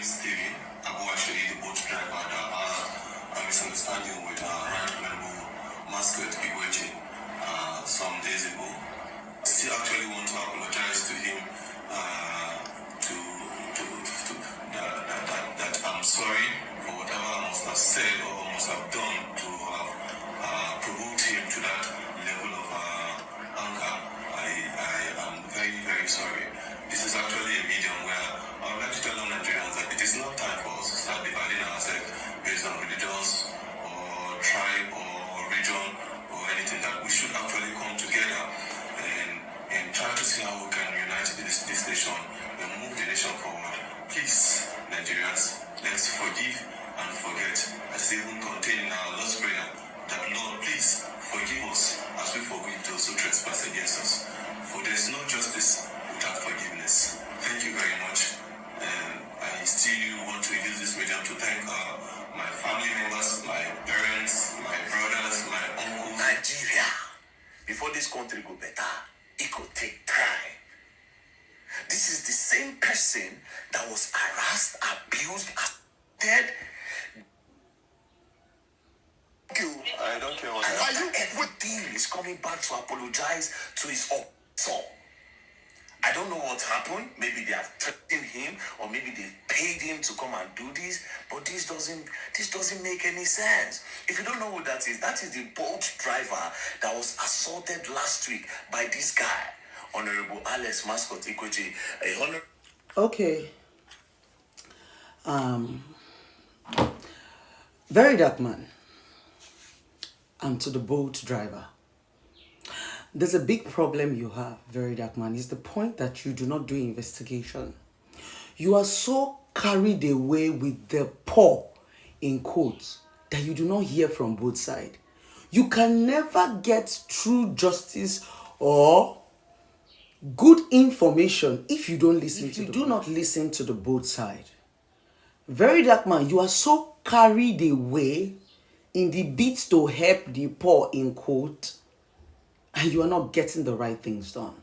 this lady, Abu actually, the boat driver, that had a misunderstanding with Right Honorable Mascot Igwechi some days ago. Still actually want to apologize to him that I'm sorry for whatever I must have said or must have done to have provoked him to that level of anger. I am very, very sorry. This is actually a medium where I would like to tell all Nigerians that it is not time for us to start dividing ourselves based on religious or tribe or region or anything. That we should actually come together and try to see how we can unite this nation and move the nation forward. Please, Nigerians, let's forgive and forget. As even contained in our Lord's Prayer, that Lord, please forgive us as we forgive those who trespass against us. For there is no justice without forgiveness. Thank you very much. And I still want to use this medium to thank my family members, my parents, my brothers, my uncles. Nigeria, before this country go better, it could take time. This is the same person that was harassed, abused, dead. I don't care what Everything is coming back to apologize to his oppressor. I don't know what happened. Maybe they have threatened him, or maybe they paid him to come and do this. But this doesn't make any sense. If you don't know who that is the boat driver that was assaulted last week by this guy, Honorable Alex Mascot Ikwechi. Okay. VeryDarkMan, and to the boat driver. There's a big problem you have, VeryDarkMan, is the point that you do not do investigation. You are so carried away with the poor, in quotes, that you do not hear from both sides. You can never get true justice or good information if you don't listen to not listen to the both side. VeryDarkMan, you are so carried away in the bid to help the poor, in quote, and you are not getting the right things done.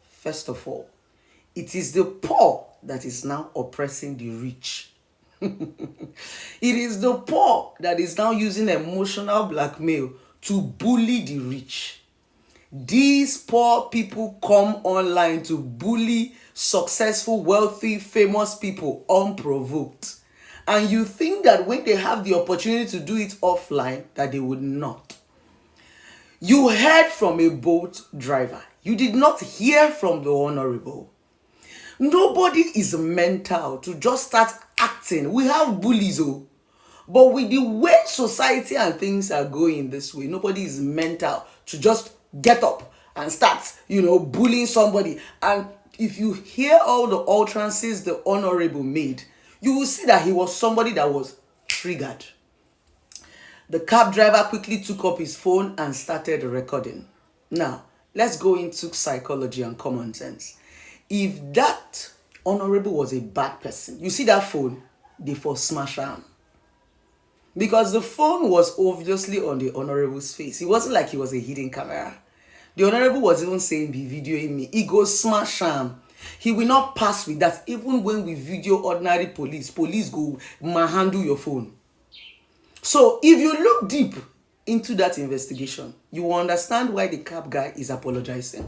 First of all, it is the poor that is now oppressing the rich. It is the poor that is now using emotional blackmail to bully the rich. These poor people come online to bully successful, wealthy, famous people unprovoked. And you think that when they have the opportunity to do it offline, that they would not. You heard from a boat driver. You did not hear from the honorable. Nobody is mental to just start acting. We have bullies, but with the way society and things are going this way, nobody is mental to just get up and start, bullying somebody. And if you hear all the utterances the honorable made, you will see that he was somebody that was triggered. The cab driver quickly took up his phone and started recording. Now, let's go into psychology and common sense. If that honorable was a bad person, you see that phone, they for smash him. Because the phone was obviously on the honorable's face. It wasn't like he was a hidden camera. The honorable was even saying, be videoing me. He goes smash him. He will not pass with that. Even when we video ordinary police go manhandle your phone. So if you look deep into that investigation, you will understand why the cab guy is apologizing.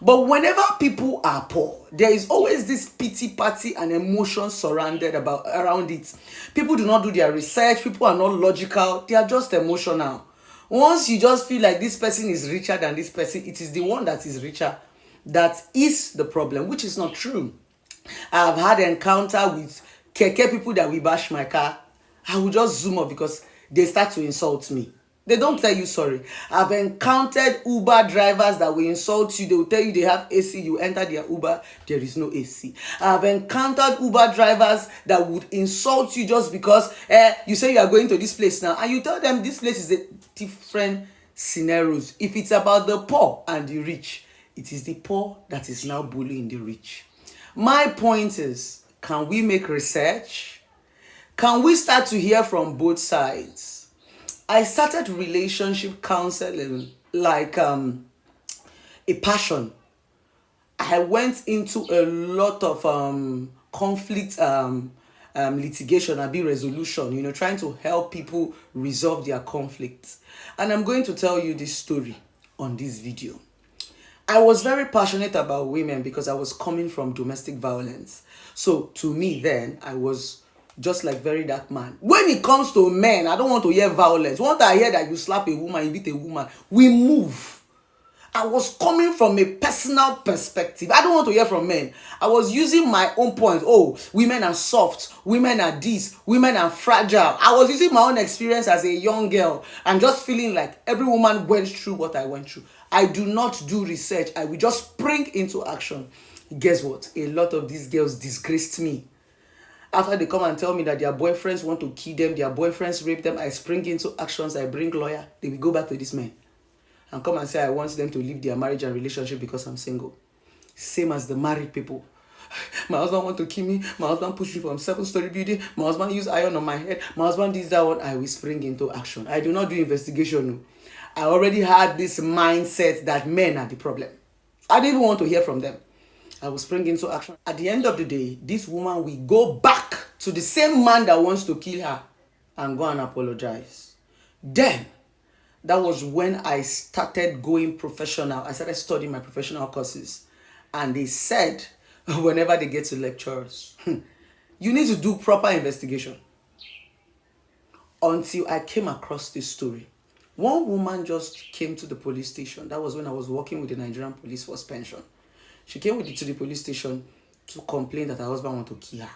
But whenever people are poor, there is always this pity party and emotion surrounded around it. People do not do their research. People are not logical. They are just emotional. Once you just feel like this person is richer than this person, it is the one that is richer that is the problem, which is not true. I have had an encounter with keke people that will bash my car. I will just zoom up because they start to insult me. They don't tell you sorry. I've encountered Uber drivers that will insult you. They will tell you they have AC. You enter their Uber, there is no AC. I've encountered Uber drivers that would insult you just because you say you are going to this place now. And you tell them this place is a different scenarios. If it's about the poor and the rich, it is the poor that is now bullying the rich. My point is, can we make research? Can we start to hear from both sides? I started relationship counseling like a passion. I went into a lot of conflict litigation and be resolution, you know, trying to help people resolve their conflicts. And I'm going to tell you this story on this video. I was very passionate about women because I was coming from domestic violence. So to me then, I was just like VeryDarkMan. When it comes to men, I don't want to hear violence. Once I hear that you slap a woman, you beat a woman, we move. I was coming from a personal perspective. I don't want to hear from men. I was using my own point. Oh, women are soft. Women are this. Women are fragile. I was using my own experience as a young girl and just feeling like every woman went through what I went through. I do not do research. I will just spring into action. Guess what? A lot of these girls disgraced me. After they come and tell me that their boyfriends want to kill them, their boyfriends rape them, I spring into actions. I bring lawyer. They will go back to this man and come and say I want them to leave their marriage and relationship because I'm single. Same as the married people. My husband want to kill me. My husband push me from 7-story building. My husband use iron on my head. My husband did that one. I will spring into action. I do not do investigation. I already had this mindset that men are the problem. I didn't even want to hear from them. I will spring into action. At the end of the day, this woman will go back to the same man that wants to kill her and go and apologize. Then, that was when I started going professional. I started studying my professional courses. And they said, whenever they get to lectures, you need to do proper investigation. Until I came across this story. One woman just came to the police station. That was when I was working with the Nigerian Police Force Pension. She came to the police station to complain that her husband wanted to kill her.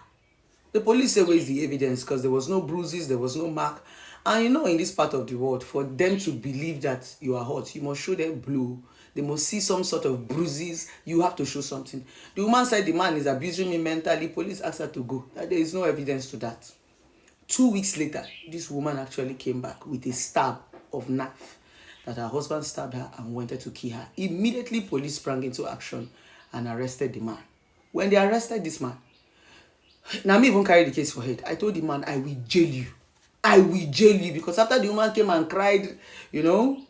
The police said, where is the evidence? Because there was no bruises, there was no mark. And you know, in this part of the world, for them to believe that you are hot, you must show them blue. They must see some sort of bruises. You have to show something. The woman said the man is abusing me mentally. Police asked her to go. There is no evidence to that. 2 weeks later, this woman actually came back with a stab of knife that her husband stabbed her and wanted to kill her. Immediately, police sprang into action and arrested the man. When they arrested this man, now me even carry the case for head. I told the man, I will jail you. I will jail you. Because after the woman came and cried, you know,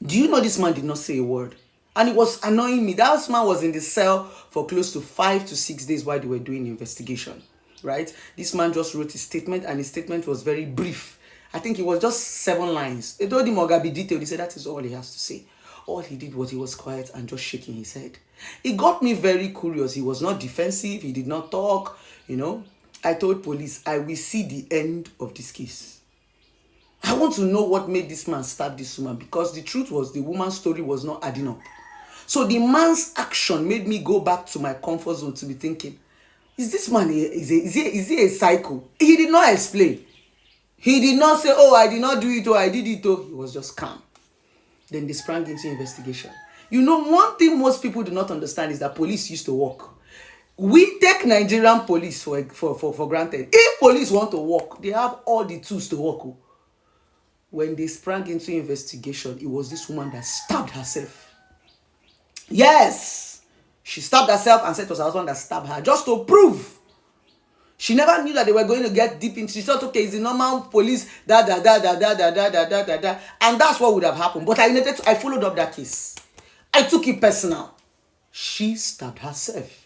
do you know this man did not say a word? And it was annoying me. That man was in the cell for close to 5 to 6 days while they were doing the investigation, right? This man just wrote his statement and his statement was very brief. I think it was just 7 lines. They told him Ogabi detailed. He said that is all he has to say. All he did was he was quiet and just shaking his head. It got me very curious. He was not defensive. He did not talk, you know. I told police, I will see the end of this case. I want to know what made this man stab this woman because the truth was the woman's story was not adding up. So the man's action made me go back to my comfort zone to be thinking, is this man, is he a psycho? He did not explain. He did not say, oh, I did not do it, or I did it, or he was just calm. Then they sprang into investigation. You know, one thing most people do not understand is that police used to work. We take Nigerian police for granted. If police want to work, they have all the tools to work. When they sprang into investigation, it was this woman that stabbed herself. Yes! She stabbed herself and said it was her husband that stabbed her, just to prove. She never knew that they were going to get deep into. She thought, okay, it's the normal police, and that's what would have happened. But I followed up that case. I took it personal. She stabbed herself.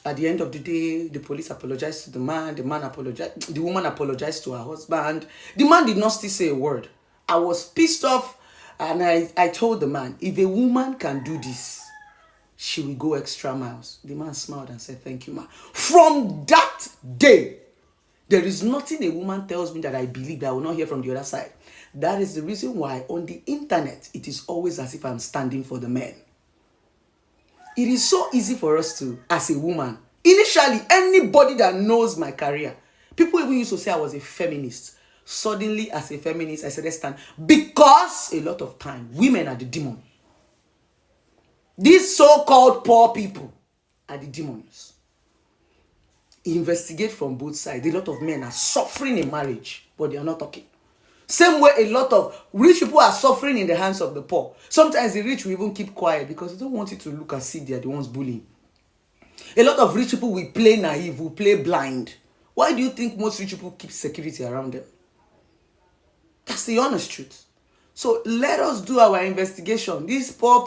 At the end of the day, the police apologized to the man. The man apologized. The woman apologized to her husband. The man did not still say a word. I was pissed off, and I told the man, if a woman can do this, she will go extra miles. The man smiled and said, thank you, ma. From that day, there is nothing a woman tells me that I believe that I will not hear from the other side. That is the reason why on the internet, it is always as if I'm standing for the men. It is so easy for us to, as a woman, initially, anybody that knows my career, people even used to say I was a feminist. Suddenly, as a feminist, I said, let's stand. Because a lot of time, women are the demon. These so-called poor people are the demons. Investigate from both sides. A lot of men are suffering in marriage, but they are not talking. Same way a lot of rich people are suffering in the hands of the poor. Sometimes the rich will even keep quiet because they don't want it to look as if they are the ones bullying. A lot of rich people will play naive, will play blind. Why do you think most rich people keep security around them? That's the honest truth. So let us do our investigation. These poor,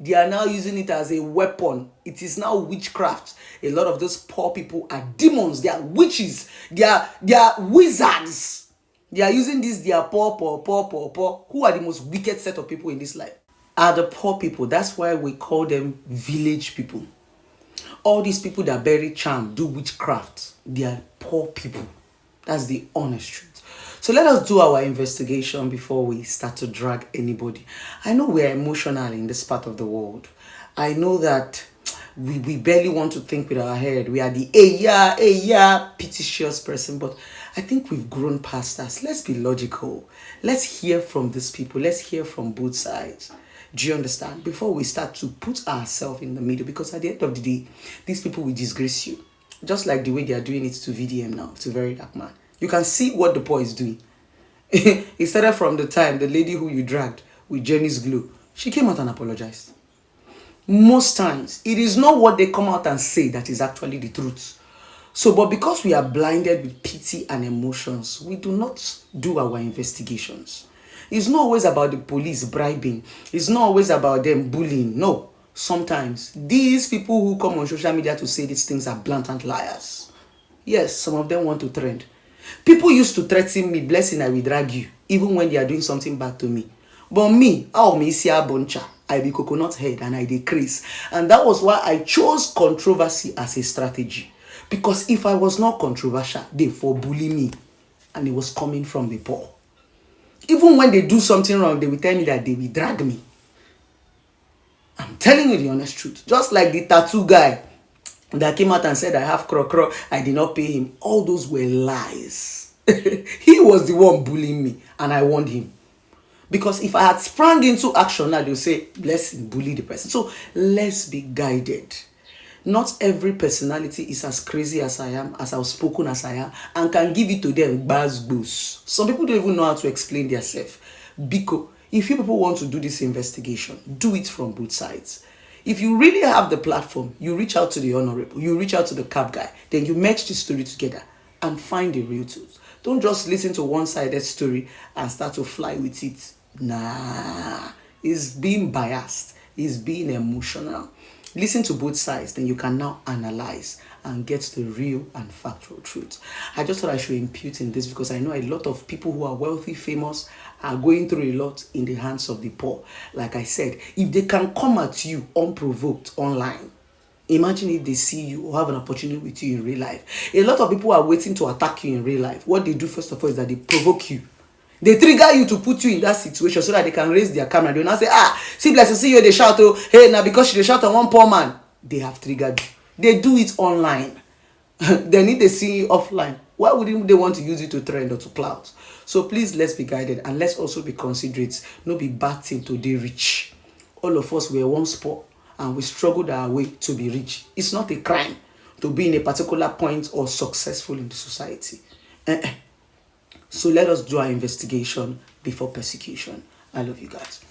they are now using it as a weapon. It is now witchcraft. A lot of those poor people are demons. They are witches. They are wizards. They are using this. They are poor. Who are the most wicked set of people in this life? Are the poor people. That's why we call them village people. All these people that bury charm, do witchcraft, they are poor people. That's the honest truth. So let us do our investigation before we start to drag anybody. I know we are emotional in this part of the world. I know that we barely want to think with our head. We are the yeah, petitious person. But I think we've grown past us. Let's be logical. Let's hear from these people. Let's hear from both sides. Do you understand? Before we start to put ourselves in the middle. Because at the end of the day, these people will disgrace you. Just like the way they are doing it to VDM now, to VeryDarkMan. You can see what the boy is doing. It started from the time the lady who you dragged with Jenny's glue, she came out and apologized. Most times, it is not what they come out and say that is actually the truth. So, but because we are blinded with pity and emotions, we do not do our investigations. It's not always about the police bribing. It's not always about them bullying. No. Sometimes, these people who come on social media to say these things are blatant liars. Yes, some of them want to trend. People used to threaten me, blessing, I will drag you, even when they are doing something bad to me. But me, I be coconut head and I decrease. And that was why I chose controversy as a strategy. Because if I was not controversial, they for bully me. And it was coming from the poor. Even when they do something wrong, they will tell me that they will drag me. I'm telling you the honest truth. Just like the tattoo guy that came out and said, I have crow, I did not pay him. All those were lies. He was the one bullying me and I warned him. Because if I had sprung into action, now they'll say, blessing, bully the person. So let's be guided. Not every personality is as crazy as I am, as outspoken as I am, and can give it to them buzz boost. Some people don't even know how to explain themselves. Because if you people want to do this investigation, do it from both sides. If you really have the platform, you reach out to the honorable, you reach out to the cab guy, then you match the story together and find the real truth. Don't just listen to one-sided story and start to fly with it. Nah, it's being biased, it's being emotional. Listen to both sides, then you can now analyze and get the real and factual truth. I just thought I should impute in this because I know a lot of people who are wealthy, famous, are going through a lot in the hands of the poor. Like I said, if they can come at you unprovoked online, imagine if they see you or have an opportunity with you in real life. A lot of people are waiting to attack you in real life. What they do first of all is that they provoke you. They trigger you to put you in that situation so that they can raise their camera. They will not say, see, bless you, see you, they shout, oh, hey, now because they shout on one poor man, they have triggered you. They do it online. They need to see you offline. Why wouldn't they want to use it to trend or to clout? So please, let's be guided and let's also be considerate. No be bad thing to be rich. All of us were once poor and we struggled our way to be rich. It's not a crime to be in a particular point or successful in the society. So let us do our investigation before persecution. I love you guys.